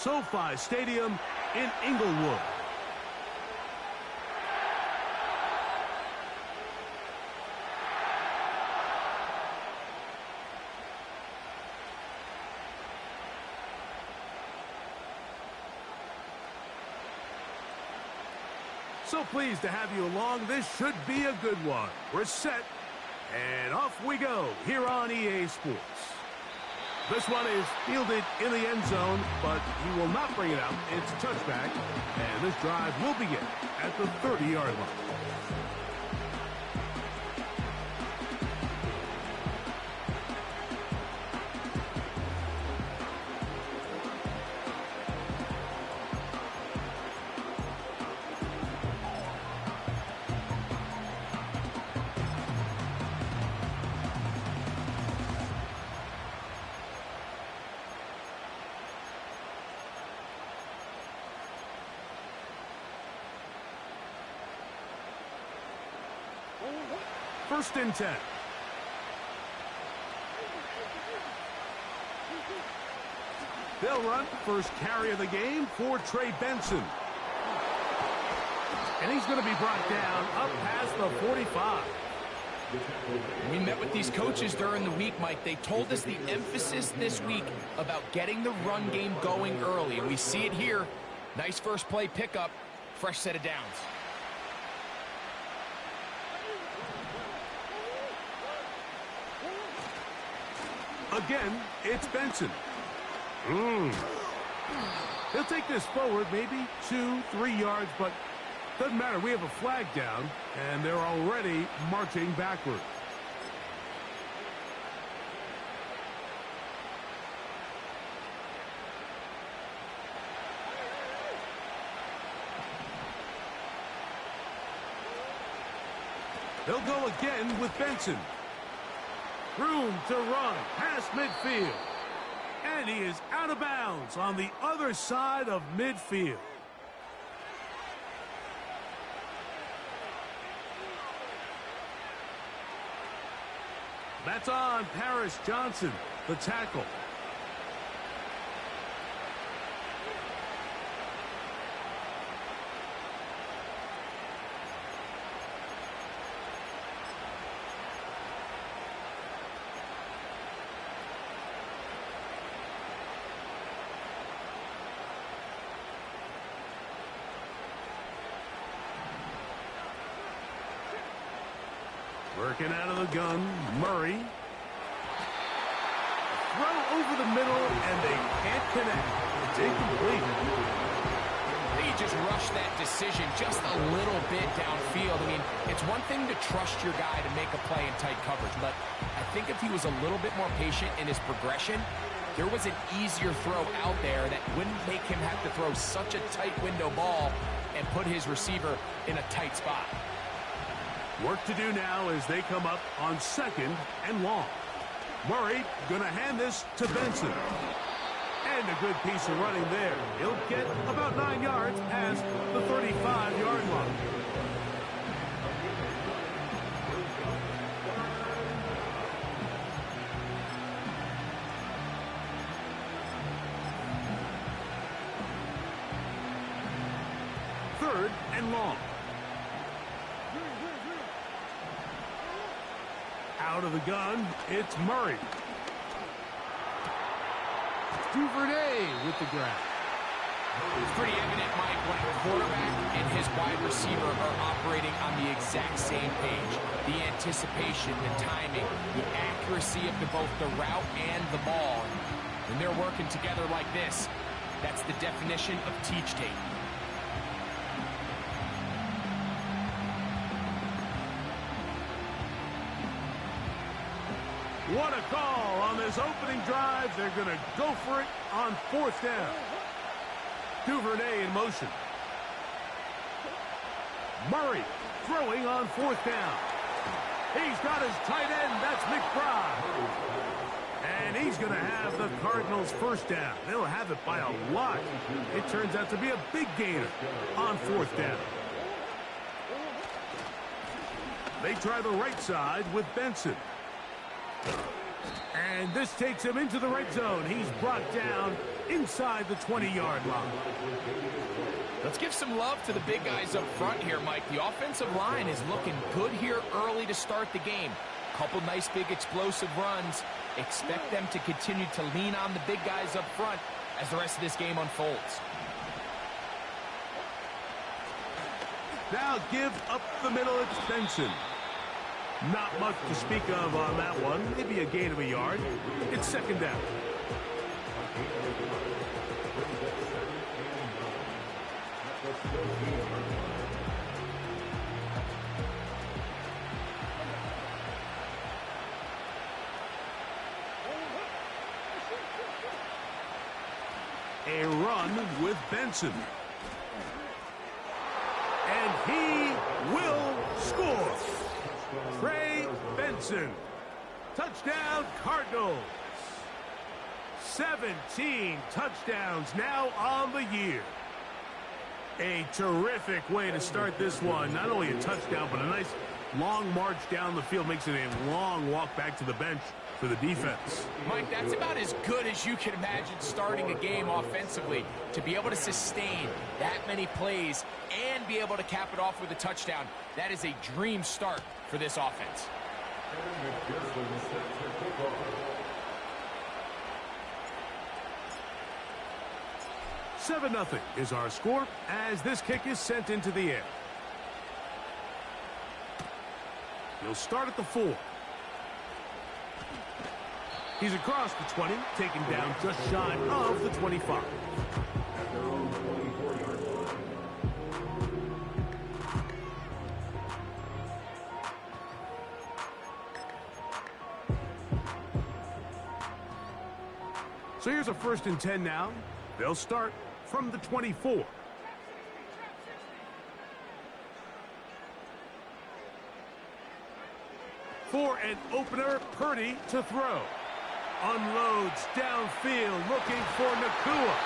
SoFi Stadium in Inglewood. So pleased to have you along. This should be a good one. We're set, and off we go here on EA Sports. This one is fielded in the end zone, but he will not bring it out. It's a touchback, and this drive will begin at the 30-yard line. First and 10. They'll run first carry of the game for Trey Benson. And he's going to be brought down up past the 45. We met with these coaches during the week, Mike. They told us the emphasis this week about getting the run game going early. And we see it here. Nice first play pickup. Fresh set of downs. Again, it's Benson. He'll take this forward, maybe 2-3 yards, but doesn't matter. We have a flag down, and they're already marching backward. They'll go again with Benson. Room to run past midfield. And he is out of bounds on the other side of midfield. That's on Paris Johnson, the tackle. Working out of the gun, Murray. Throw over the middle, and they can't connect. It's incomplete. He just rushed that decision just a little bit downfield. I mean, it's one thing to trust your guy to make a play in tight coverage, but I think if he was a little bit more patient in his progression, there was an easier throw out there that wouldn't make him have to throw such a tight window ball and put his receiver in a tight spot. Work to do now as they come up on second and long. Murray going to hand this to Benson. And a good piece of running there. He'll get about 9 yards past the 35-yard line. Third and long. Out of the gun, it's Murray. Duvernay with the grab. It's pretty evident, Mike, when a quarterback and his wide receiver are operating on the exact same page. The anticipation, the timing, the accuracy of both the route and the ball. When they're working together like this, that's the definition of teach tape. What a call on this opening drive. They're going to go for it on fourth down. Duvernay in motion. Murray throwing on fourth down. He's got his tight end. That's McBride. And he's going to have the Cardinals first down. They'll have it by a lot. It turns out to be a big gainer on fourth down. They try the right side with Benson. And this takes him into the red zone. He's brought down inside the 20-yard line. Let's give some love to the big guys up front here, Mike. The offensive line is looking good here early to start the game. Couple nice big explosive runs. Expect them to continue to lean on the big guys up front as the rest of this game unfolds. Now give up the middle, it's Benson. Not much to speak of on that one. Maybe a gain of a yard. It's second down. A run with Benson. And he will score. Trey Benson. Touchdown, Cardinals. 17 touchdowns now on the year. A terrific way to start this one. Not only a touchdown, but a nice long march down the field. Makes it a long walk back to the bench for the defense. Mike, that's about as good as you can imagine starting a game offensively. To be able to sustain that many plays and be able to cap it off with a touchdown, that is a dream start for this offense. 7-0 is our score as this kick is sent into the air. He'll start at the 4. He's across the 20, taken down just shy of the 25. So here's a 1st and 10 now. They'll start from the 24. For an opener, Purdy to throw. Unloads downfield, looking for Nakua.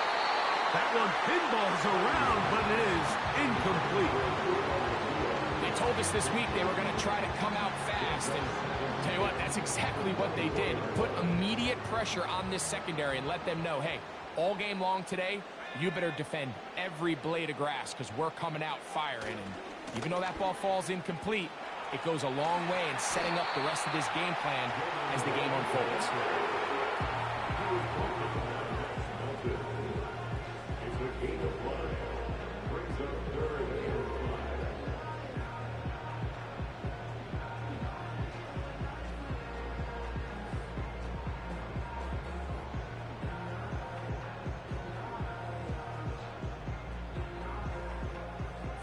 That one pinballs around, but it is incomplete. They told us this week they were going to try to come out fast, and tell you what, that's exactly what they did. Put immediate pressure on this secondary and let them know, hey, all game long today, you better defend every blade of grass because we're coming out firing. And even though that ball falls incomplete, it goes a long way in setting up the rest of this game plan as the game unfolds.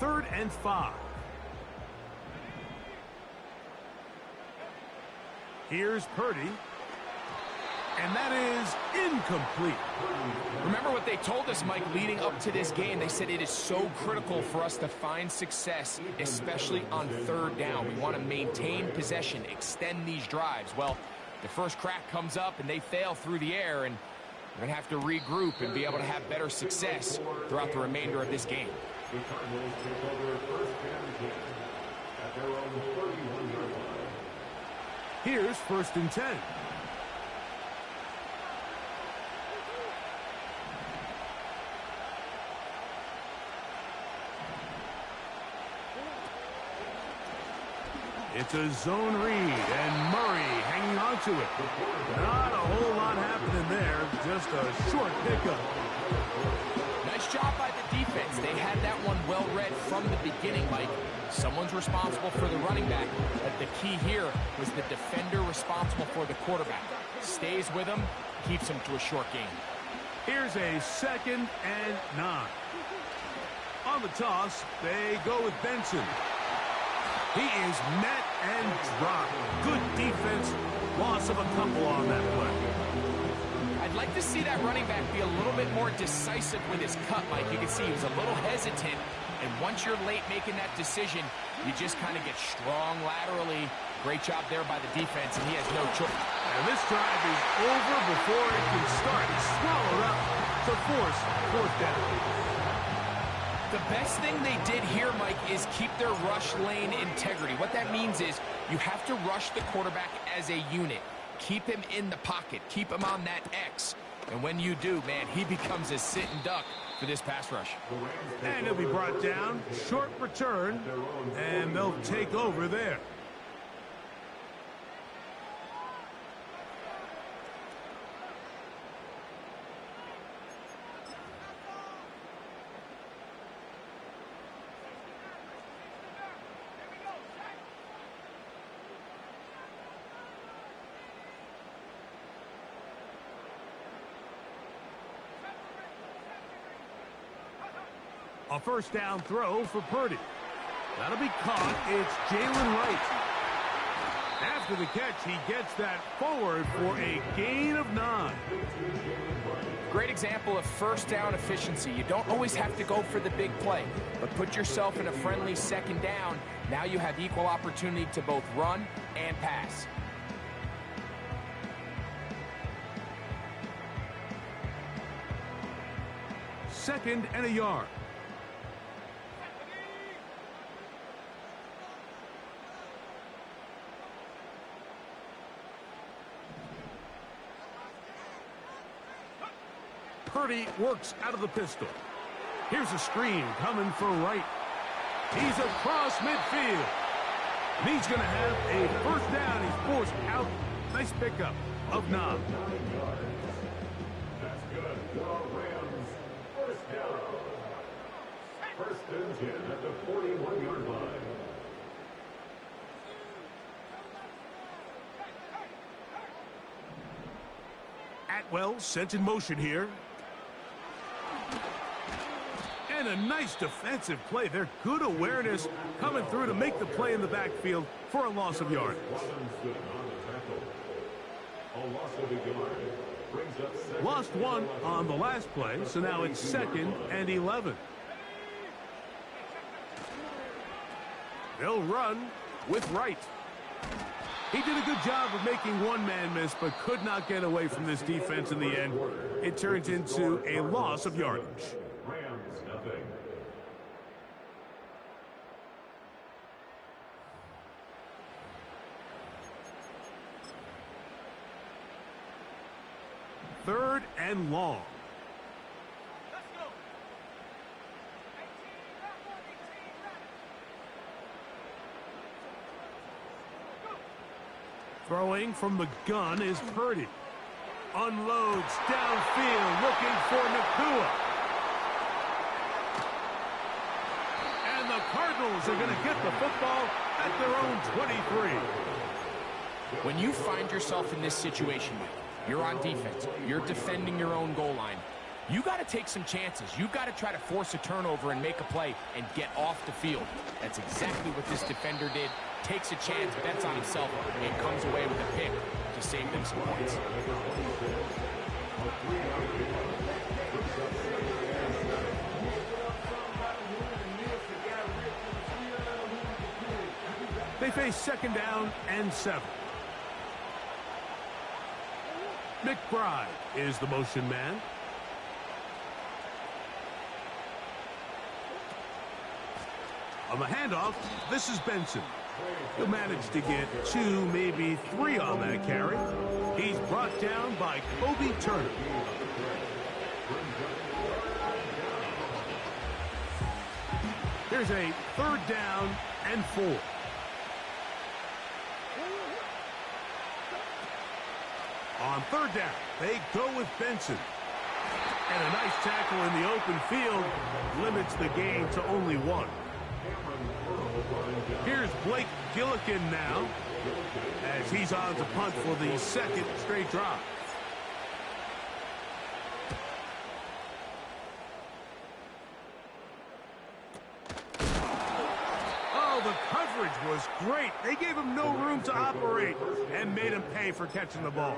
Third and 5. Here's Purdy. And that is incomplete. Remember what they told us, Mike, leading up to this game. They said it is so critical for us to find success, especially on 3rd down. We want to maintain possession, extend these drives. Well, the first crack comes up and they fail through the air, and we're going to have to regroup and be able to have better success throughout the remainder of this game. The Cardinals take over first and 10 at their own 31-yard line. Here's 1st and 10. It's a zone read, and Murray hanging on to it. Not a whole lot happening there, just a short pickup. Nice job by the defense. They had that one well read from the beginning, Mike. Someone's responsible for the running back, but the key here was the defender responsible for the quarterback. Stays with him, keeps him to a short game. Here's a 2nd and 9. On the toss, they go with Benson. He is met and dropped. Good defense. Loss of a couple on that play. I'd like to see that running back be a little bit more decisive with his cut, Mike. You can see he was a little hesitant, and once you're late making that decision, you just kind of get strong laterally. Great job there by the defense, and he has no choice. And this drive is over before it can start. He's swallowed up to force 4th down. The best thing they did here, Mike, is keep their rush lane integrity. What that means is you have to rush the quarterback as a unit. Keep him in the pocket. Keep him on that X. And when you do, man, he becomes a sitting duck for this pass rush. And he'll be brought down. Short return. And they'll take over there. A first down throw for Purdy. That'll be caught. It's Jalen Wright. After the catch, he gets that forward for a gain of 9. Great example of first down efficiency. You don't always have to go for the big play, but put yourself in a friendly second down. Now you have equal opportunity to both run and pass. Second and a yard. Purdy works out of the pistol. Here's a screen coming for Wright. He's across midfield. And he's going to have a first down. He's forced out. Nice pickup of 9. That's good for our Rams. First down. First and 10 at the 41-yard line. Atwell sent in motion here. And a nice defensive play. They're good awareness coming through to make the play in the backfield for a loss of yard. Lost 1 on the last play, so now it's 2nd and 11. They'll run with Wright. He did a good job of making one man miss, but could not get away from this defense in the end. It turns into a loss of yardage. Rams, nothing. Third and long. Throwing from the gun is Purdy. Unloads downfield looking for Nakua. And the Cardinals are going to get the football at their own 23. When you find yourself in this situation, you're on defense, you're defending your own goal line, you got to take some chances. You got to try to force a turnover and make a play and get off the field. That's exactly what this defender did. Takes a chance, bets on himself, and comes away with a pick to save them some points. They face 2nd down and 7. McBride is the motion man. On the handoff, this is Benson. He'll manage to get 2, maybe 3 on that carry. He's brought down by Kobe Turner. Here's a 3rd down and 4. On 3rd down, they go with Benson. And a nice tackle in the open field limits the gain to only 1. Here's Blake Gillikin now, as he's on to punt for the 2nd straight drive. Oh, the coverage was great. They gave him no room to operate and made him pay for catching the ball.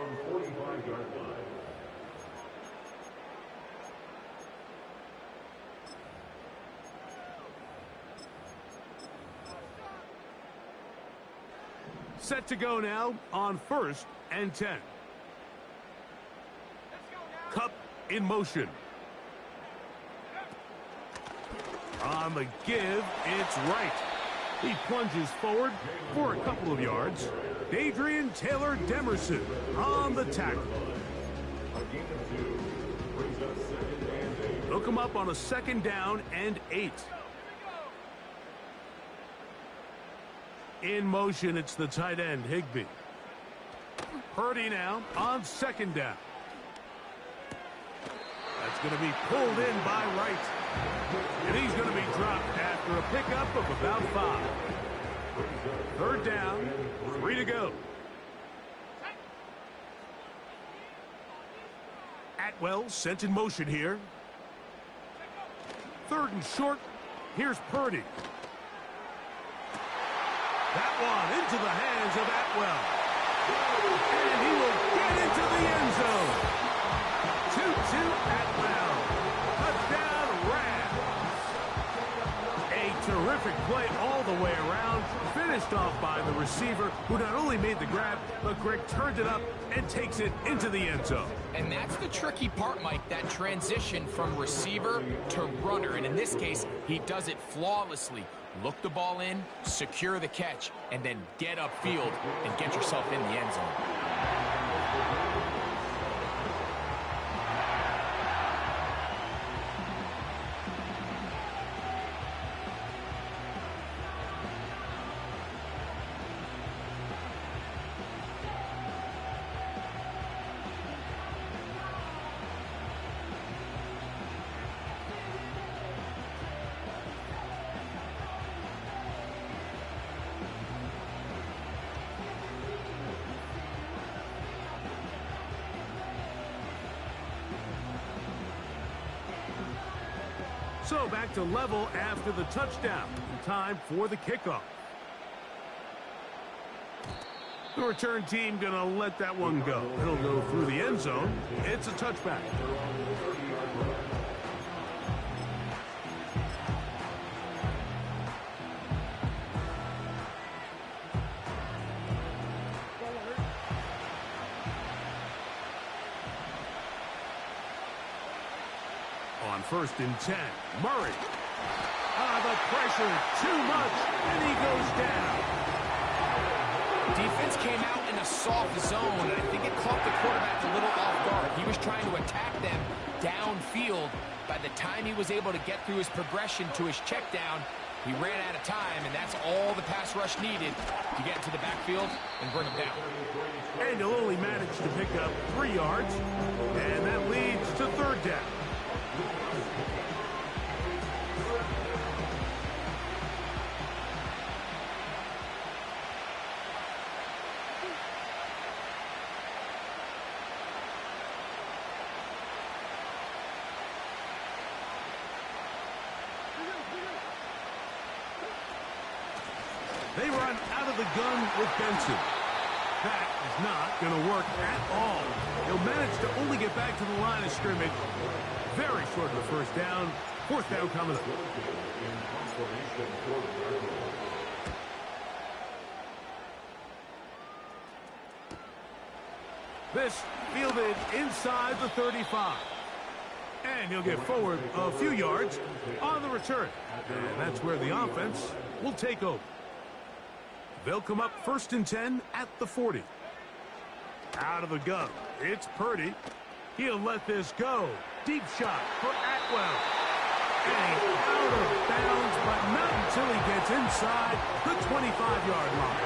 Set to go now on 1st and 10. Cup in motion. On the give, it's Wright. He plunges forward for a couple of yards. Adrian Taylor Demerson on the tackle. A gain of 2 brings up 2nd and 8. Hook him up on a 2nd down and 8. In motion, it's the tight end, Higbee. Purdy now on 2nd down. That's going to be pulled in by Wright. And he's going to be dropped after a pickup of about 5. 3rd down, 3 to go. Atwell sent in motion here. 3rd and short. Here's Purdy. That one into the hands of Atwell. And he will get into the end zone. 2-2 Atwell. Touchdown Rams. A terrific play all the way around. Finished off by the receiver, who not only made the grab, but Greg turned it up and takes it into the end zone. And that's the tricky part, Mike, that transition from receiver to runner. And in this case, he does it flawlessly. Look the ball in, secure the catch, and then get upfield and get yourself in the end zone. So back to level after the touchdown. Time for the kickoff. The return team going to let that one go. It'll go through the end zone. It's a touchback. On 1st and 10, Murray. The pressure, too much, and he goes down. Defense came out in a soft zone, and I think it caught the quarterback a little off guard. He was trying to attack them downfield. By the time he was able to get through his progression to his check down, he ran out of time, and that's all the pass rush needed to get into the backfield and bring him down. And he'll only manage to pick up 3 yards, and that leads to 3rd down. They run out of the gun with Benson. That is not going to work at all. He'll manage to only get back to the line of scrimmage. Very short of the 1st down. 4th down coming up. This fielded inside the 35. And he'll get forward a few yards on the return. And that's where the offense will take over. They'll come up 1st and 10 at the 40. Out of the gun, it's Purdy. He'll let this go. Deep shot for Atwell. And out of bounds, but not until he gets inside the 25-yard line.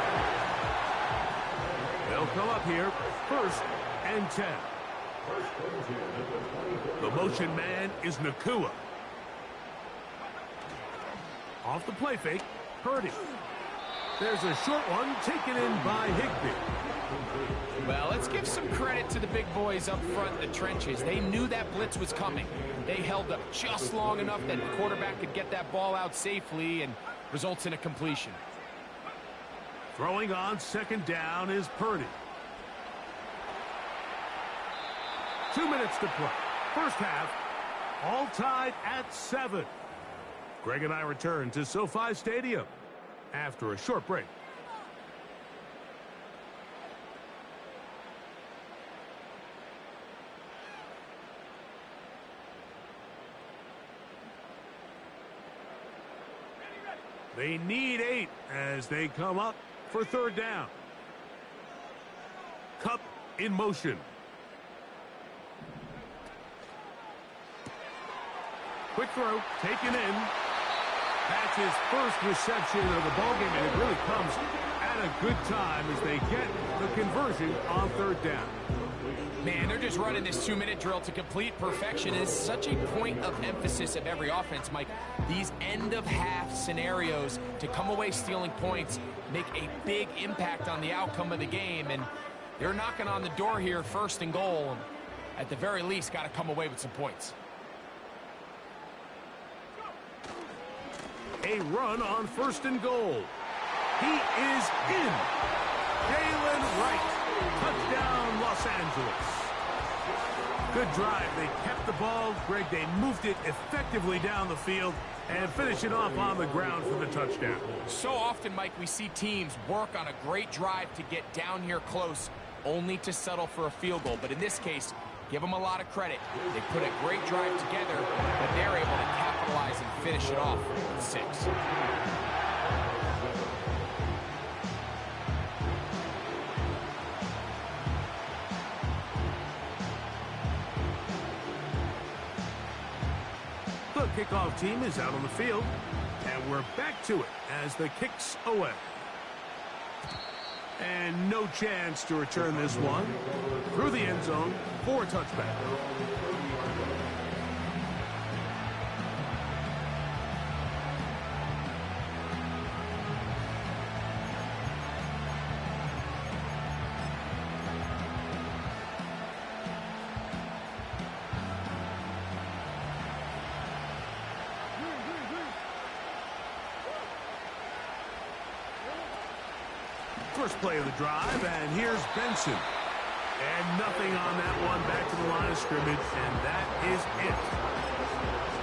They'll come up here 1st and 10. The motion man is Nakua. Off the play fake, Purdy. There's a short one taken in by Higbee. Well, let's give some credit to the big boys up front in the trenches. They knew that blitz was coming. They held up just long enough that the quarterback could get that ball out safely and results in a completion. Throwing on 2nd down is Purdy. 2 minutes to play. 1st half, all tied at 7. Greg and I return to SoFi Stadium after a short break. They need 8 as they come up for 3rd down. Cup in motion. Quick throw, taken in. That's his first reception of the ballgame, and it really comes at a good time as they get the conversion on third down. Man, they're just running this 2-minute drill to complete perfection. It's such a point of emphasis of every offense, Mike. These end-of-half scenarios to come away stealing points make a big impact on the outcome of the game, and they're knocking on the door here, first and goal. At the very least, got to come away with some points. A run on first and goal. He is in. Jalen Wright. Touchdown, Los Angeles. Good drive. They kept the ball. Greg, they moved it effectively down the field and finish it off on the ground for the touchdown. So often, Mike, we see teams work on a great drive to get down here close, only to settle for a field goal. But in this case, give them a lot of credit. They put a great drive together, but they're able to capitalize and finish it off with 6. The kickoff team is out on the field, and we're back to it as the kick's away. And no chance to return this one through the end zone for a touchback. First play of the drive, and here's Benson. And nothing on that one, back to the line of scrimmage, and that is it.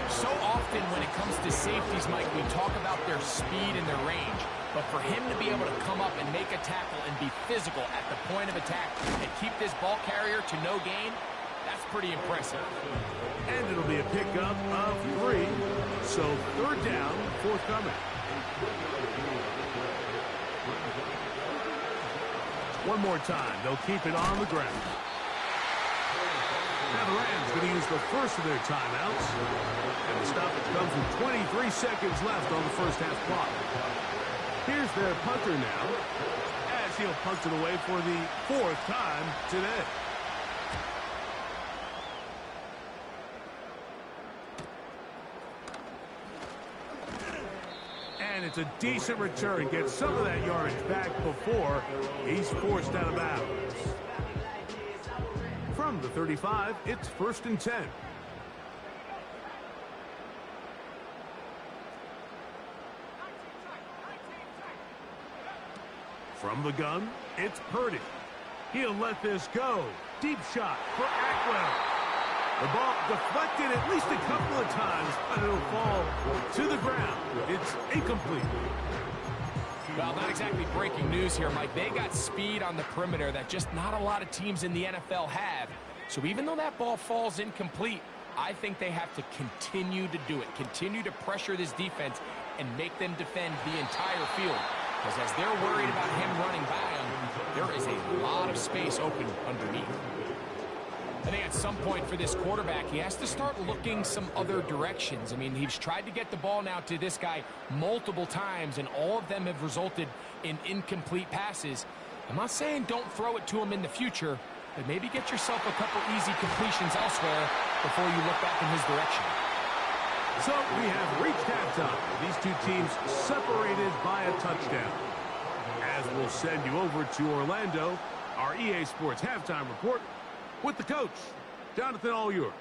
So often when it comes to safeties, Mike, we talk about their speed and their range. But for him to be able to come up and make a tackle and be physical at the point of attack and keep this ball carrier to no gain, that's pretty impressive. And it'll be a pickup of 3. So third down, forthcoming. One more time. They'll keep it on the ground. Now the Rams going to use the first of their timeouts. And the stoppage comes with 23 seconds left on the first half clock. Here's their punter now, as he'll punt it away for the 4th time today. And it's a decent return. Gets some of that yardage back before he's forced out of bounds. From the 35, it's 1st and 10. From the gun, it's Purdy. He'll let this go. Deep shot for Atwell. The ball deflected at least a couple of times, but it'll fall to the ground. It's incomplete. Well, not exactly breaking news here, Mike. They got speed on the perimeter that just not a lot of teams in the NFL have. So even though that ball falls incomplete, I think they have to continue to do it. Continue to pressure this defense and make them defend the entire field. Because as they're worried about him running by them, there is a lot of space open underneath. I think at some point for this quarterback, he has to start looking some other directions. I mean, he's tried to get the ball now to this guy multiple times, and all of them have resulted in incomplete passes. I'm not saying don't throw it to him in the future, but maybe get yourself a couple easy completions elsewhere before you look back in his direction. So we have reached halftime. These two teams separated by a touchdown. As we'll send you over to Orlando, our EA Sports halftime report with the coach. Jonathan, all yours.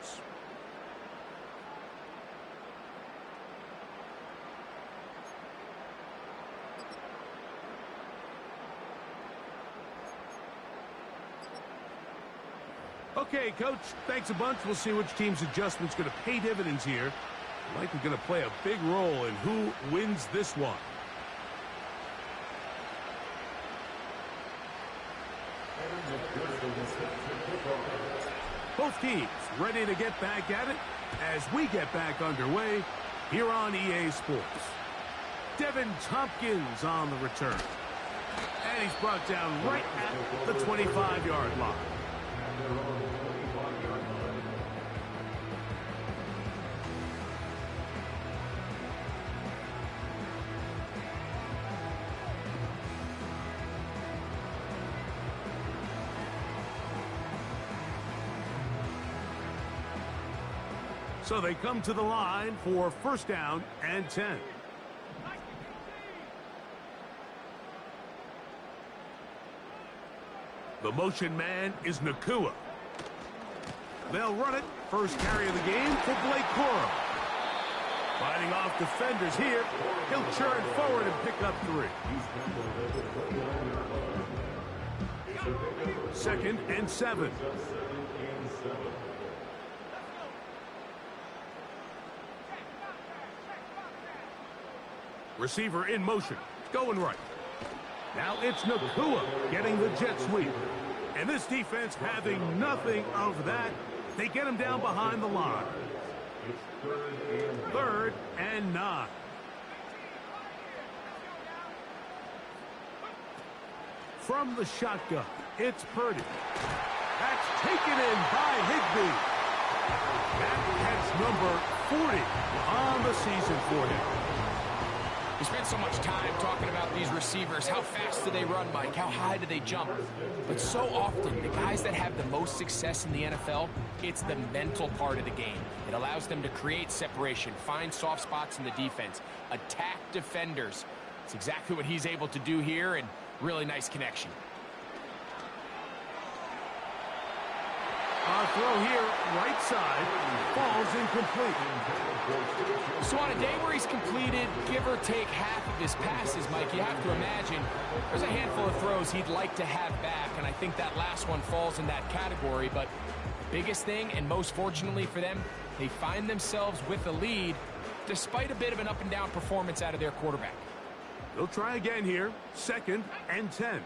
Okay, Coach, thanks a bunch. We'll see which team's adjustment's going to pay dividends here. Likely going to play a big role in who wins this one. Both teams ready to get back at it as we get back underway here on EA Sports. Devin Tompkins on the return. And he's brought down right at the 25-yard line. So they come to the line for first down and 10. The motion man is Nakua. They'll run it. First carry of the game for Blake Corum. Fighting off defenders here. He'll churn forward and pick up 3. Second and 7. Receiver in motion. Going right. Now it's Nakua getting the jet sweep. And this defense having nothing of that. They get him down behind the line. Third and 9. From the shotgun, it's Purdy. That's taken in by Higbee. That catch number 40 on the season for him. We spent so much time talking about these receivers. How fast do they run, Mike? How high do they jump? But so often, the guys that have the most success in the NFL, it's the mental part of the game. It allows them to create separation, find soft spots in the defense, attack defenders. It's exactly what he's able to do here, and really nice connection. A throw here, right side, falls incomplete. So on a day where he's completed, give or take half of his passes, Mike, you have to imagine there's a handful of throws he'd like to have back, and I think that last one falls in that category. But biggest thing, and most fortunately for them, they find themselves with a lead despite a bit of an up-and-down performance out of their quarterback. They'll try again here, second and 10.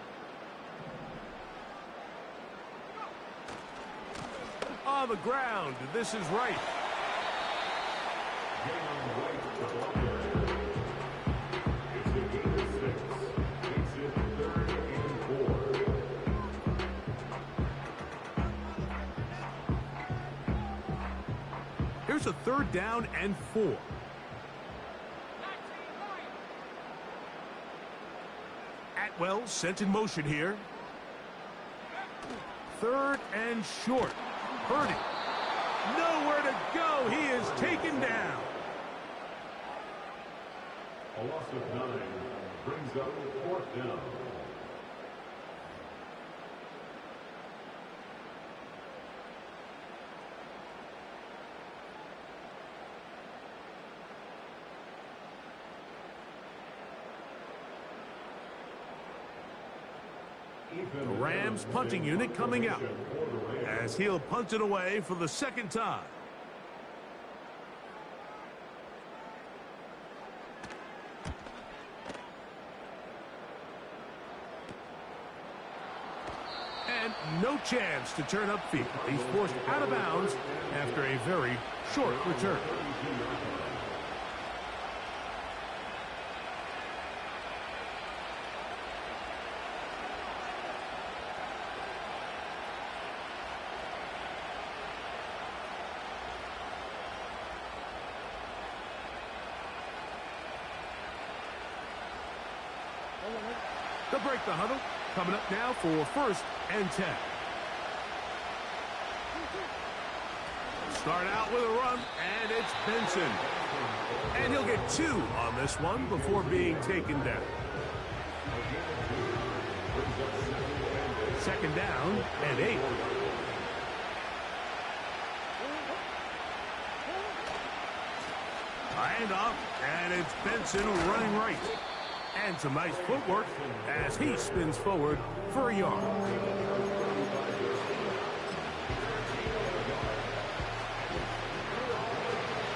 On the ground, this is right. Here's a third down and 4. Atwell sent in motion here. Third and short. Purdy. Nowhere to go. He is taken down. A loss of 9 brings up 4th down. The Rams punting unit coming out as he'll punt it away for the second time. And no chance to turn upfield. He's forced out of bounds after a very short return. They'll break the huddle. Coming up now for first and 10. Start out with a run, and it's Benson. And he'll get 2 on this one before being taken down. Second down and 8. Handoff, and it's Benson running right. And some nice footwork as he spins forward for a yard.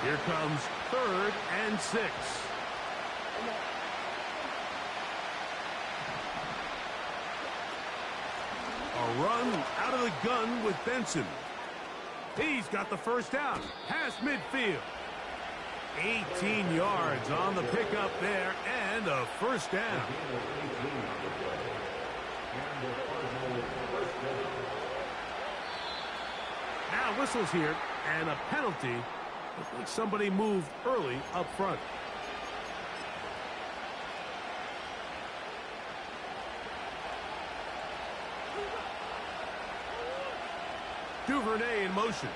Here comes third and 6. A run out of the gun with Benson. He's got the first down past midfield. 18 yards on the pickup there, and a first down. Now whistles here, and a penalty. Looks like somebody moved early up front. Duvernay in motion.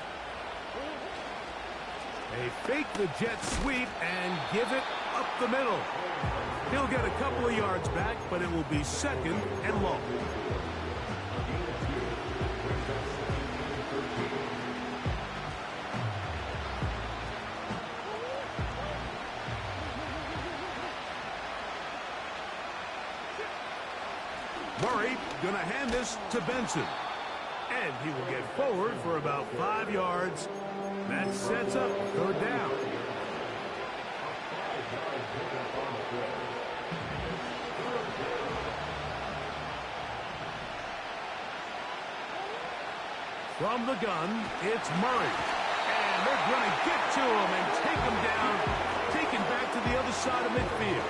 They fake the jet sweep and give it up the middle. He'll get a couple of yards back, but it will be second and long. Murray gonna hand this to Benson. And he will get forward for about 5 yards. That sets up third down. From the gun, it's Murray. And they're going to get to him and take him down, taken back to the other side of midfield.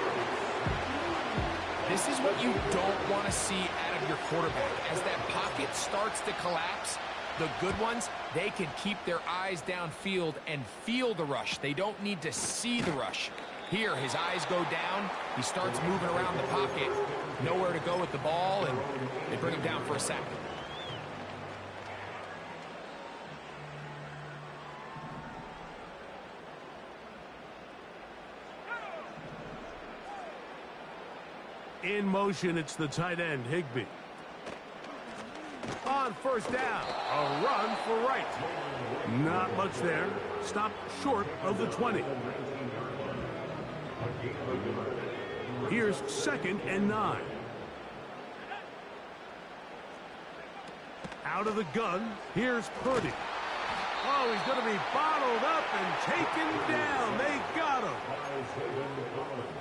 This is what you don't want to see out of your quarterback. As that pocket starts to collapse, the good ones, they can keep their eyes downfield and feel the rush. They don't need to see the rush. Here, his eyes go down. He starts moving around the pocket. Nowhere to go with the ball, and they bring him down for a sack. In motion, it's the tight end, Higbee. On first down, a run for right. Not much there. Stopped short of the 20. Here's second and 9. Out of the gun, here's Purdy. Oh, he's going to be bottled up and taken down. They got him.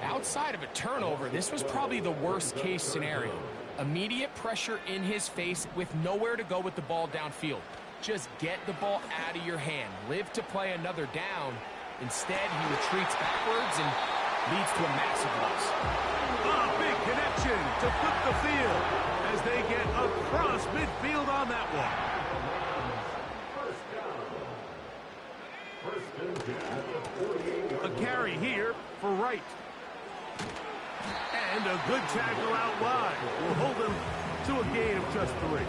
Outside of a turnover, this was probably the worst case scenario. Immediate pressure in his face with nowhere to go with the ball downfield. Just get the ball out of your hand. Live to play another down. Instead, he retreats backwards and leads to a massive loss. A big connection to flip the field as they get across midfield on that one. A carry here for Wright. And a good tackle out wide will hold him to a gain of just 3.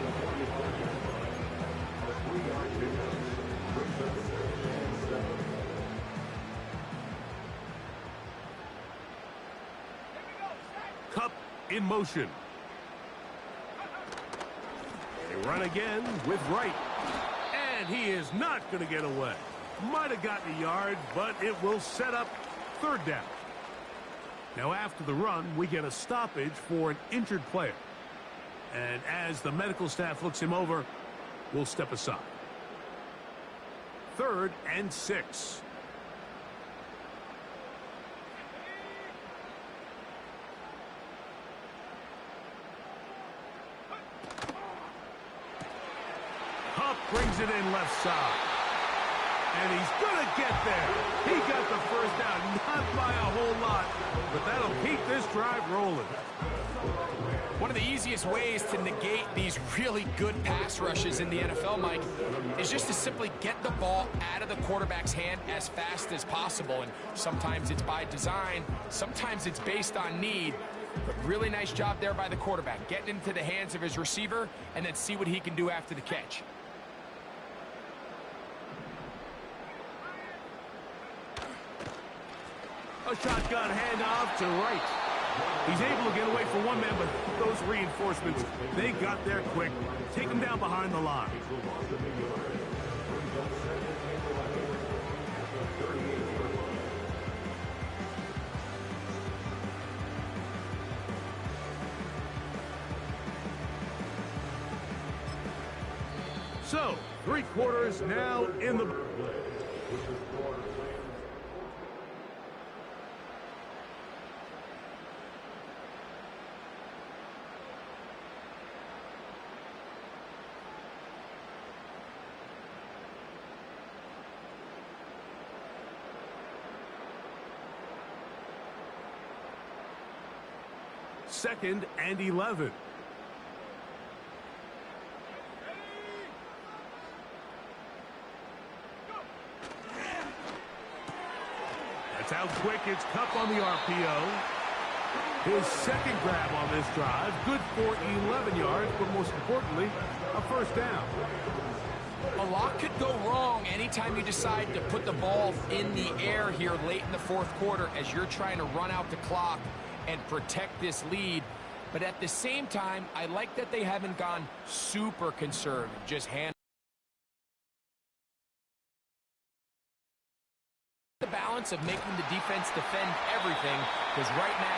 Cup in motion. They run again with Wright. And he is not going to get away. Might have gotten a yard, but it will set up third down. Now after the run, we get a stoppage for an injured player. And as the medical staff looks him over, we'll step aside. 3rd and 6. Huff brings it in left side. And he's going to get there. He got the first down, not by a whole lot, but that'll keep this drive rolling. One of the easiest ways to negate these really good pass rushes in the NFL, Mike, is just to simply get the ball out of the quarterback's hand as fast as possible. And sometimes it's by design, sometimes it's based on need. But really nice job there by the quarterback, getting into the hands of his receiver and then see what he can do after the catch. A shotgun handoff to Wright. He's able to get away from one man, but those reinforcements, they got there quick. Take him down behind the line. So, 3 quarters now in the... Second and 11. That's how quick it's Cup on the RPO. His second grab on this drive. Good for 11 yards, but most importantly, a first down. A lot could go wrong anytime you decide to put the ball in the air here late in the fourth quarter as you're trying to run out the clock and protect this lead. But at the same time, I like that they haven't gone super conservative, just hand the balance of making the defense defend everything, because right now